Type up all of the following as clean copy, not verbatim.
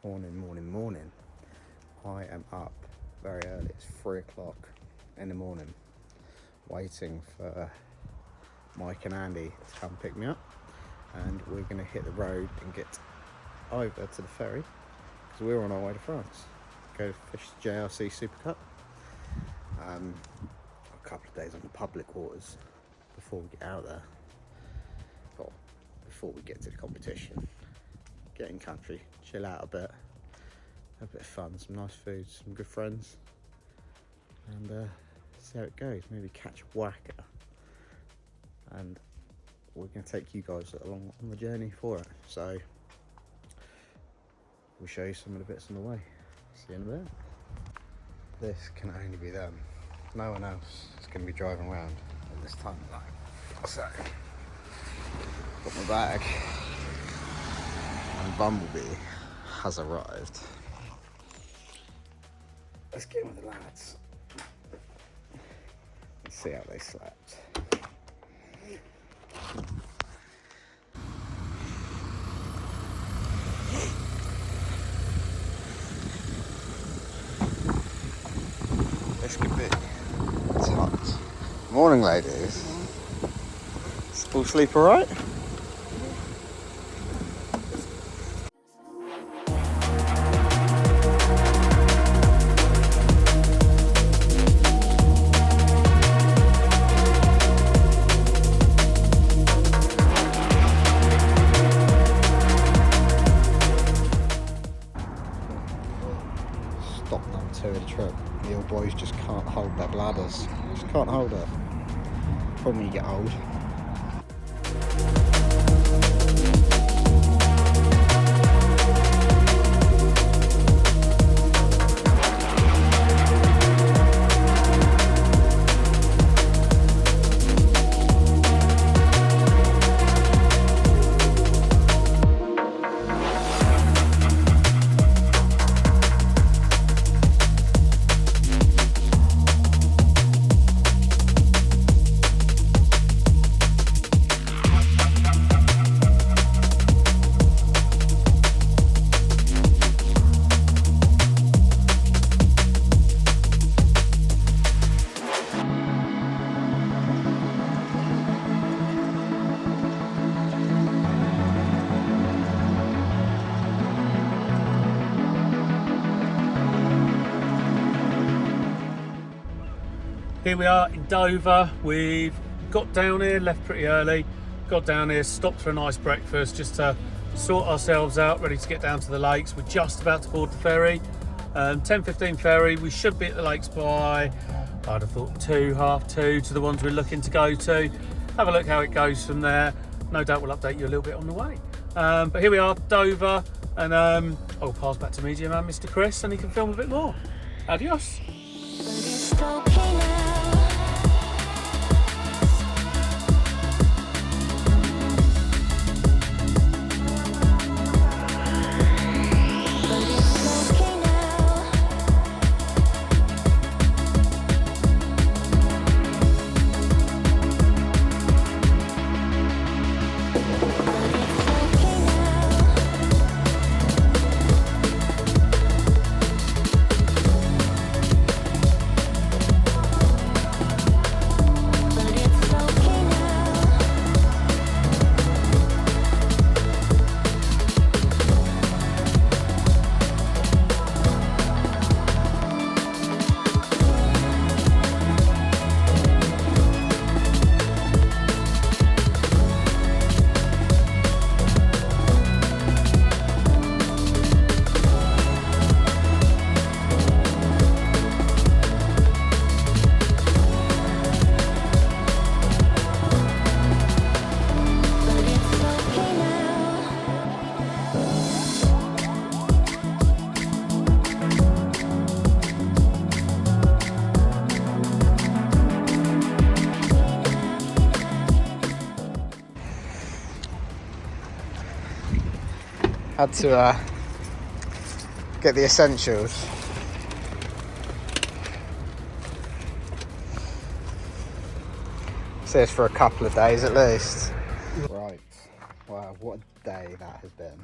morning. I am up very early. It's 3 o'clock in the morning, waiting for Mike and Andy to come pick me up, and we're going to hit the road and get over to the ferry because we're on our way to France. Go fish the JRC Super Cup. A couple of days on the public waters before we get out there, or before we get to the competition. Get in country, chill out a bit, have a bit of fun, some nice food, some good friends, and see how it goes. Maybe catch a whacker, and we're going to take you guys along on the journey for it. So we'll show you some of the bits on the way. See you in a bit. This can only be them. No one else is going to be driving around at this time of night. So, got my bag, and Bumblebee has arrived. Let's get in with the lads and see how they slept. This could be. It's hot. Morning, ladies. All sleep all right? Stop number 2 of the trip. The old boys just can't hold their bladders. Just can't hold it. Probably when you get old. Here we are in Dover. We've got down here, left pretty early, got down here, stopped for a nice breakfast just to sort ourselves out, ready to get down to the lakes. We're just about to board the ferry, 10:15 ferry. We should be at the lakes by, I'd have thought 2, half 2 to the ones we're looking to go to. Have a look how it goes from there. No doubt we'll update you a little bit on the way. But here we are, Dover, and I'll pass back to media man, Mr. Chris, and he can film a bit more. Adios. Had to get the essentials. See us for a couple of days at least. Right, wow, what a day that has been.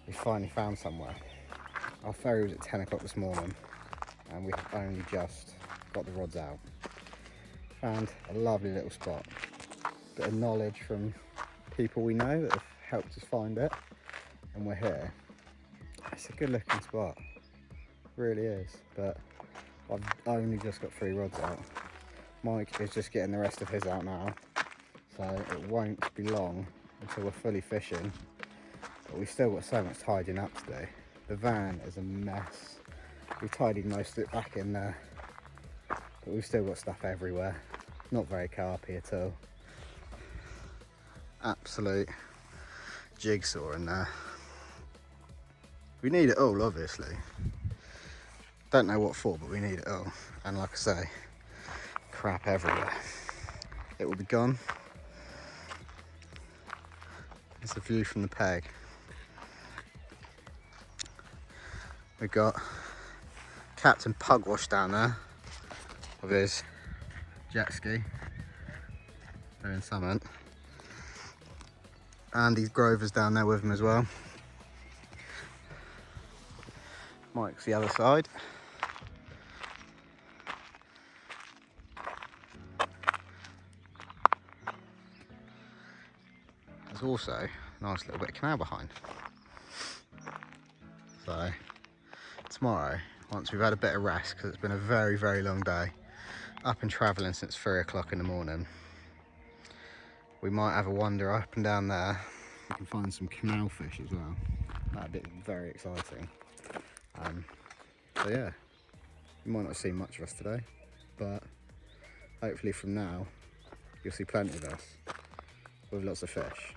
We finally found somewhere. Our ferry was at 10 o'clock this morning and we only just got the rods out. Found a lovely little spot. Bit of knowledge from people we know that have helped us find it, and we're here. It's a good looking spot, really is, but I've only just got 3 rods out. Mike is just getting the rest of his out now, so it won't be long until we're fully fishing, but we've still got so much tidying up to do. The van is a mess. We've tidied most of it back in there, but we've still got stuff everywhere. Not very carpy at all. Absolute jigsaw in there. We need it all, obviously. Don't know what for, but we need it all. And like I say, crap everywhere. It will be gone. It's a view from the peg. We've got Captain Pugwash down there with his jet ski doing something. Andy's Grover's down there with him as well. Mike's the other side. There's also a nice little bit of canal behind. So tomorrow, once we've had a bit of rest, because it's been a very, very long day, up and travelling since 3 o'clock in the morning, we might have a wander up and down there. We can find some canal fish as well. That'd be very exciting. So yeah, you might not see much of us today, but hopefully from now you'll see plenty of us with lots of fish.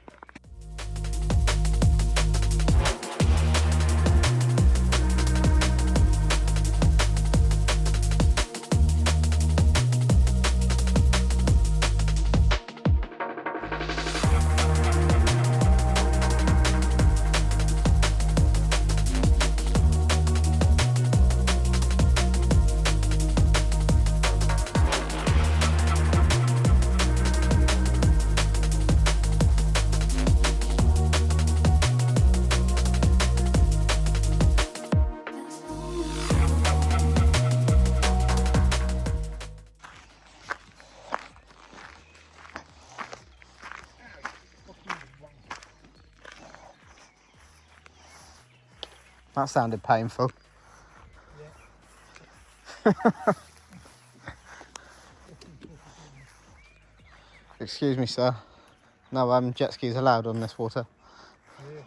That sounded painful. Yeah. Excuse me, sir. No jet skis allowed on this water. Yeah.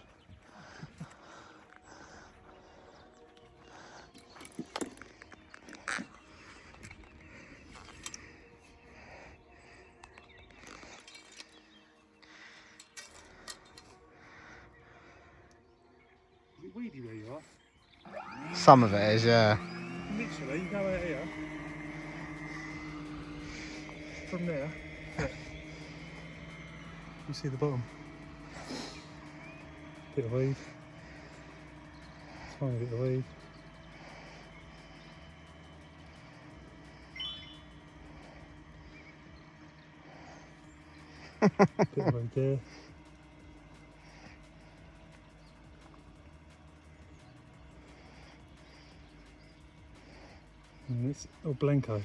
Is it weedy where you are? Some of it is, yeah. Literally, you go out here. From there. Yeah. You see the bottom. Bit of weed. Tiny bit of weed. Bit of weed there. And it's Blanco.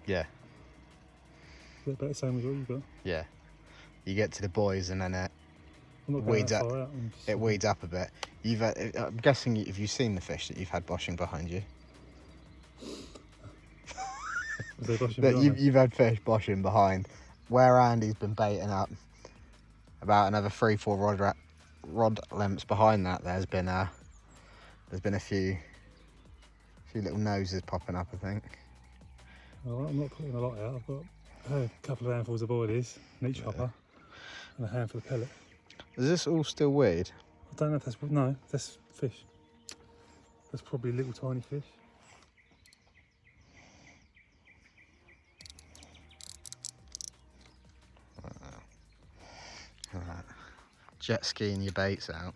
Yeah, Is that about the same as what you've got? yeah. You get to the buoys and then it I'm not weeds going that up. far out. I'm just- It weeds up a bit. I'm guessing, have you seen the fish that you've had boshing behind you? Is there brushing That behind me? you've had fish boshing behind. Where Andy's been baiting up, about another 3-4 rod lengths behind that, there's been a few little noses popping up, I think. Well, I'm not putting a lot out. I've got a couple of handfuls of boilies, an each hopper, and a handful of pellet. Is this all still weird? I don't know if that's, no, that's fish. That's probably little tiny fish. Right. Jet skiing your baits out.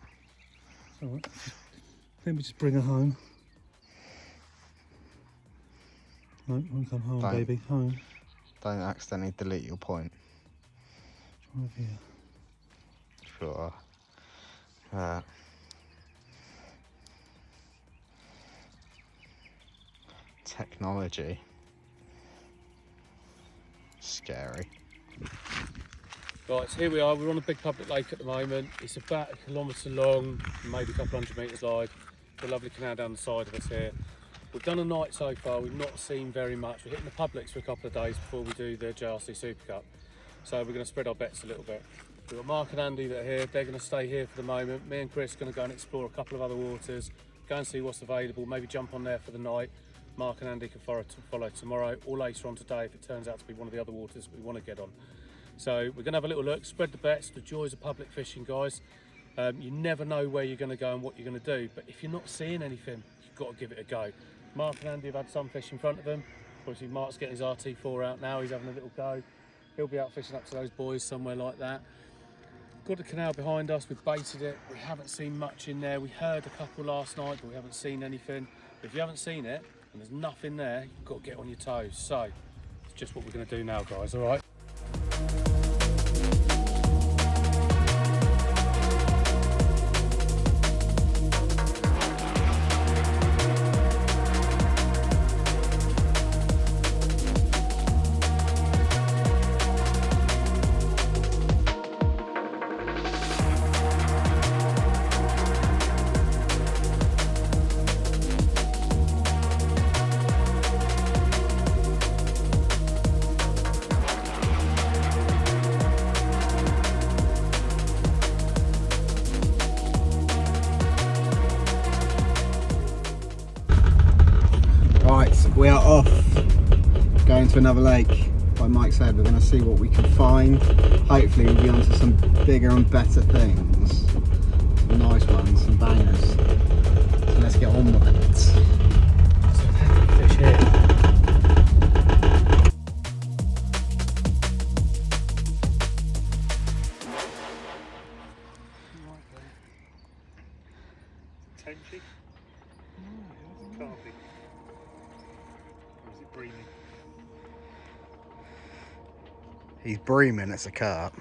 Alright, let me just bring her home. No, won't come home, Don't. baby, home. Don't accidentally delete your point. Try over here. Sure. Right. technology. Scary. Right, so here we are. We're on a big public lake at the moment. It's about 1 kilometre long, maybe a couple hundred metres wide. A lovely canal down the side of us here. We've done a night so far. We've not seen very much. We're hitting the publics for a couple of days before we do the JRC Super Cup. So we're going to spread our bets a little bit. We've got Mark and Andy that are here. They're going to stay here for the moment. Me and Chris are going to go and explore a couple of other waters, go and see what's available, maybe jump on there for the night. Mark and Andy can follow tomorrow or later on today if it turns out to be one of the other waters that we want to get on. So we're going to have a little look, spread the bets, the joys of public fishing, guys. You never know where you're going to go and what you're going to do, but if you're not seeing anything, you've got to give it a go. Mark and Andy have had some fish in front of them. Obviously Mark's getting his RT4 out now, he's having a little go. He'll be out fishing up to those boys somewhere like that. Got the canal behind us, we've baited it. We haven't seen much in there. We heard a couple last night, but we haven't seen anything. If you haven't seen it and there's nothing there, you've got to get on your toes. So it's just what we're going to do now, guys, all right? We are off, going to another lake. Like Mike said, we're going to see what we can find. Hopefully we'll be onto some bigger and better things. Some nice ones, some bangers. So let's get on with it. Fish here. Tenchi? Carpy. Or is it breaming? He's breaming, it's a carp.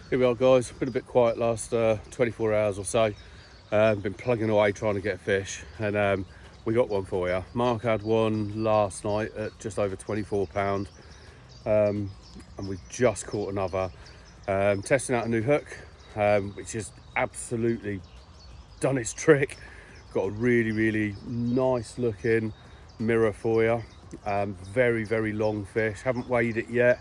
Here we are, guys. Been a bit quiet last 24 hours or so. Been plugging away trying to get fish, and we got one for you. Mark had one last night at just over 24 pound, and we've just caught another. Testing out a new hook, which has absolutely done its trick. Got a really nice looking mirror for you. Very long fish. Haven't weighed it yet.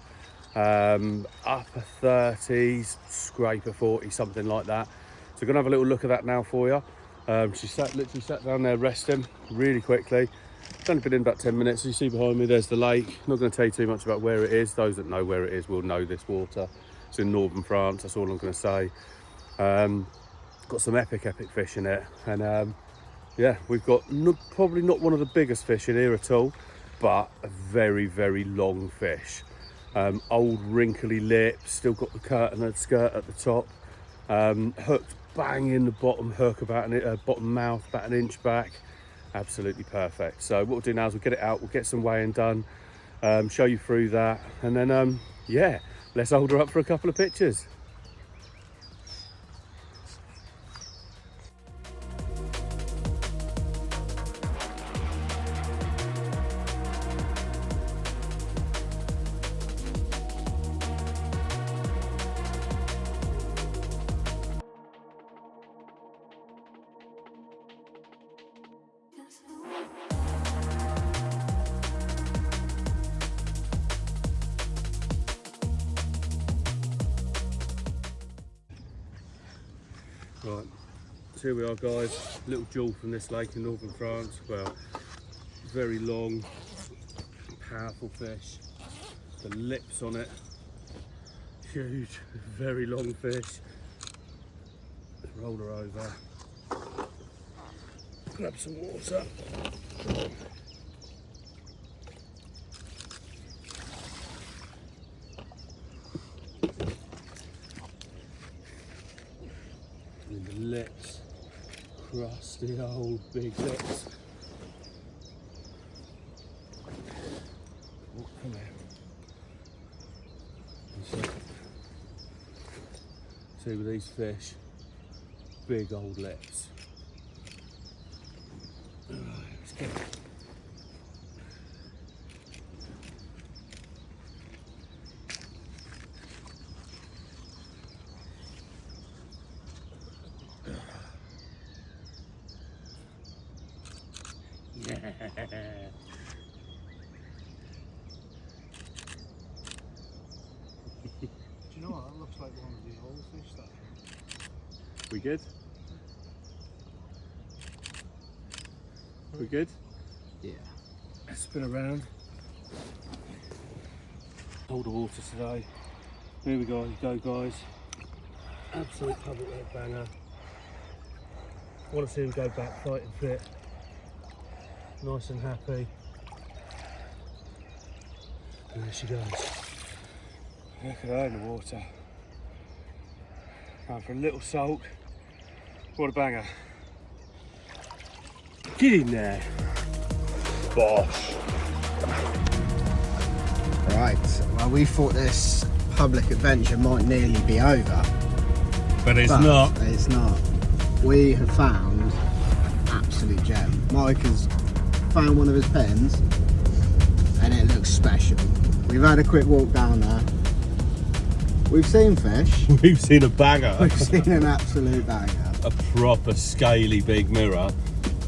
Upper 30s, scraper 40, something like that. So we're gonna have a little look at that now for you. She literally sat down there resting really quickly. It's only been in about 10 minutes. You see behind me, there's the lake. Not going to tell you too much about where it is. Those that know where it is will know this water. It's in northern France, that's all I'm going to say. Got some epic fish in it, and yeah, we've got probably not one of the biggest fish in here at all, but a very long fish. Old wrinkly lip, still got the curtain and skirt at the top. Hooked bang in the bottom hook, bottom mouth, about an inch back. Absolutely perfect. So what we'll do now is we'll get it out, we'll get some weighing done, show you through that, and then yeah, let's hold her up for a couple of pictures. Right, so here we are, guys. Little jewel from this lake in northern France. Well, very long, powerful fish. The lips on it, Huge, very long fish. Roll her over. Grab some water. And the lips, crusty old big lips. Oh, come here. See with these fish, big old lips. Let's get it. Yeah. Do you know what? That looks like one of the old fish. That. We good? We good? Yeah. Let's spin around. Hold the water today. Here we go guys. Absolute public leg banger. I want to see him go back fighting fit. Nice and happy. And there she goes. Look at her in the water. Going for a little soak. What a banger. Get in there. Bosh. Right, well, we thought this public adventure might nearly be over. But it's not. It's not. We have found absolute gem. Mike has found one of his pens and it looks special. We've had a quick walk down there. We've seen fish. We've seen a banger. We've seen an absolute banger. A proper scaly big mirror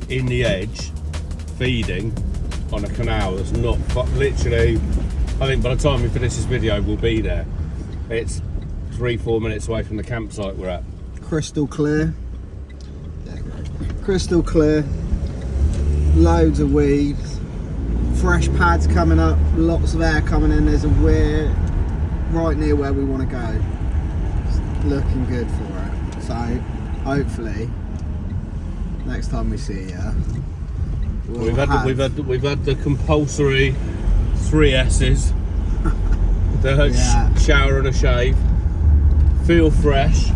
in the edge, feeding on a canal that's not literally, I think by the time we finish this video we'll be there. It's 3-4 minutes away from the campsite we're at. Crystal clear. Crystal clear. Loads of weeds. Fresh pads coming up. Lots of air coming in. There's a weir right near where we want to go. It's looking good for it. So hopefully next time we see you, we've had the compulsory 3 S's. The shower and a shave. Feel fresh.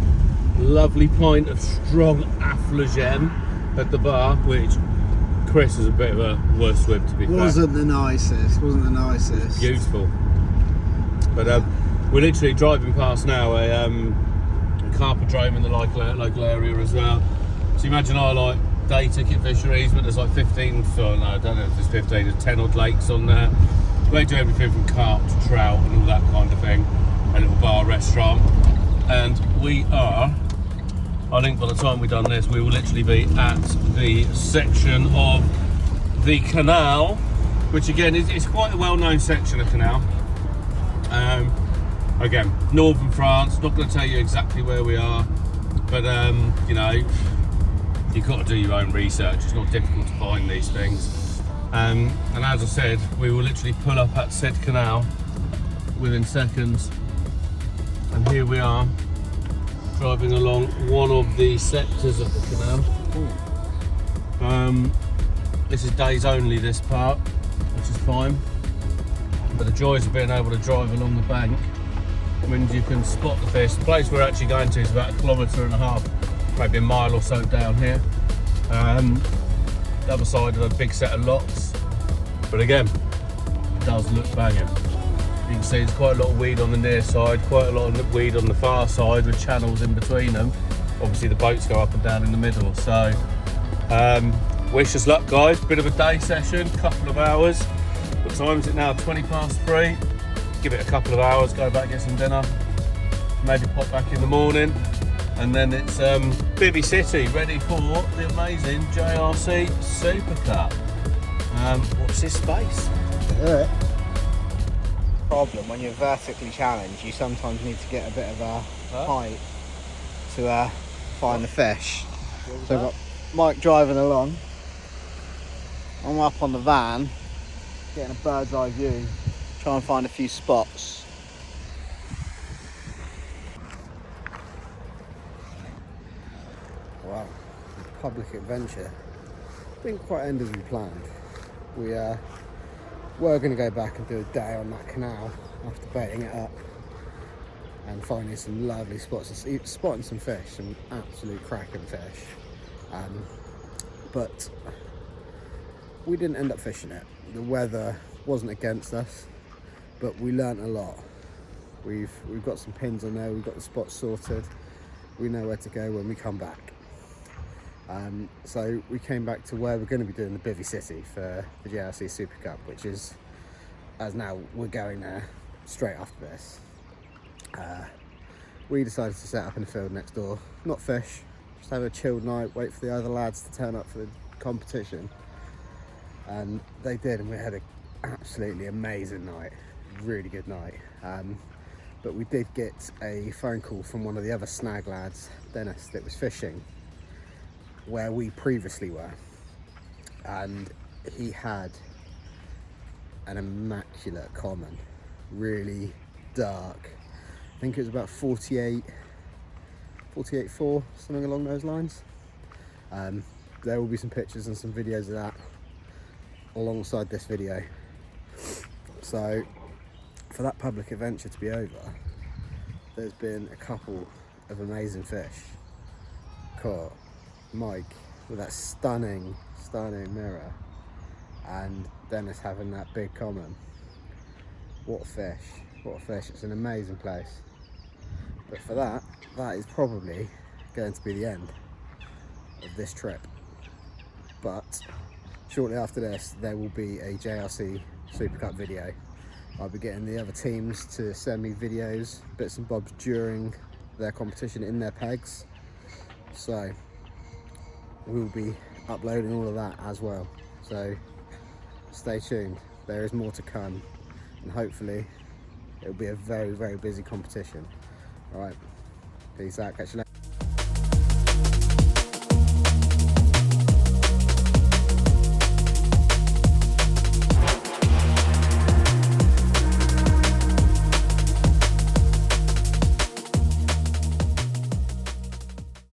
Lovely pint of strong Affligem at the bar, which Chris is a bit of a worse with, to be fair. Wasn't the nicest. Beautiful. But we're literally driving past now a carpodrome in the local area as well. So imagine our like day ticket fisheries, but there's like 15, so no, I don't know if there's 15, there's 10 odd lakes on there. They do everything from carp to trout and all that kind of thing. A little bar restaurant. And we are, I think by the time we've done this, we will literally be at the section of the canal, which again is quite a well-known section of canal. Again, northern France, not going to tell you exactly where we are, but you know, you've got to do your own research. It's not difficult to find these things. And as I said, we will literally pull up at said canal within seconds. And here we are, driving along one of the sectors of the canal. This is days only, this part, which is fine. But the joys of being able to drive along the bank means you can spot the fish. The place we're actually going to is about 1.5 kilometres, maybe a mile or so down here. The other side of a big set of locks. But again, it does look banging. You can see there's quite a lot of weed on the near side, quite a lot of weed on the far side with channels in between them. Obviously the boats go up and down in the middle. So wish us luck, guys. Bit of a day session, couple of hours. What time is it now? 3:20. Give it a couple of hours, go back, get some dinner, maybe pop back in the morning, and then it's Bibby City, ready for the amazing JRC Super Cup. Watch this space. Yeah. Problem when you're vertically challenged, you sometimes need to get a bit of a height to find the fish. So I've got Mike driving along. I'm up on the van, getting a bird's eye view, try and find a few spots. Wow, public adventure. Didn't quite end as we planned. We were going to go back and do a day on that canal after baiting it up and finding some lovely spots, spotting some fish, some absolute cracking fish. But we didn't end up fishing it. The weather wasn't against us, but we learnt a lot. We've got some pins on there, we've got the spots sorted, we know where to go when we come back. So we came back to where we're going to be doing the Bivvy City for the JRC Super Cup, which is, as now we're going there straight after this. We decided to set up in the field next door, not fish, just have a chilled night, wait for the other lads to turn up for the competition. And they did, and we had an absolutely amazing night, really good night. But we did get a phone call from one of the other snag lads, Dennis, that was fishing where we previously were, and he had an immaculate common, really dark. I think it was about 48.4, something along those lines. There will be some pictures and some videos of that alongside this video. So for that public adventure to be over, there's been a couple of amazing fish caught. Mike with that stunning mirror, and Dennis having that big common. What a fish, what a fish. It's an amazing place. But for that is probably going to be the end of this trip. But shortly after this, there will be a JRC Super Cup video. I'll be getting the other teams to send me videos, bits and bobs during their competition in their pegs. So we'll be uploading all of that as well. So stay tuned. There is more to come, and hopefully it'll be a very, very busy competition. All right, peace out. Catch you later.